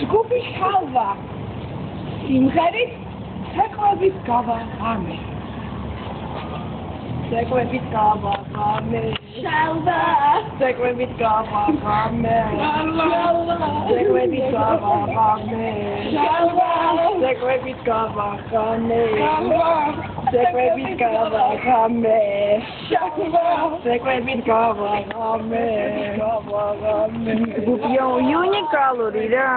ჯგუფი შალვა სიმღერით ცეკვების გავაღამე ცეკვების გავაღამე შალვა ცეკვების გავაღამე შალვა ცეკვების გავაღამე შალვა ცეკვების გავაღამე შალვა ცეკვების გავაღამე შალვა ცეკვების გავაღამე გუფიო უნიკალური რა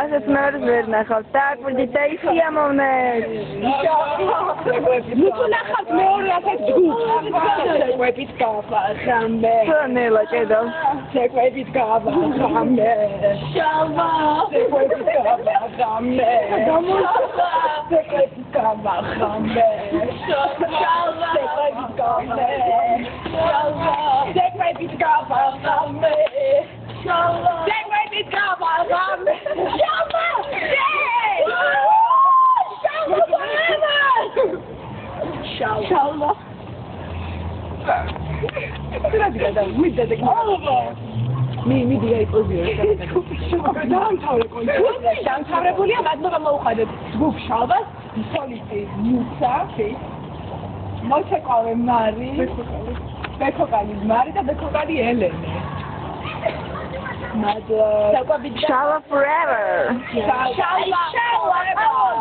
ასეთ მერს ვერ ნახავთ დააკვირდით და ისიამოვნეთ ნუ ნახავთ მეორე ასეთ ჯგუფს ცეკვების გავაღამე ნელა კედო ცეკვების გავაღამე შალვა ცეკვების გავაღამე ცეკვების გავაღამე შალვა ცეკვების გავაღამე შალვა ცეკვების გავაღამე შალვა ცეკვების გავაღამე შალვა შალვა მიდი აიყვებიო დამთავრებულია მადლობა მოუხადეთ ჯგუფ შალვას სოლისტი ნიცა მოჩეკავე მარი ბექოკალის მარი და ბექოკალი ელენე მადლობა შალვა forever შალვა forever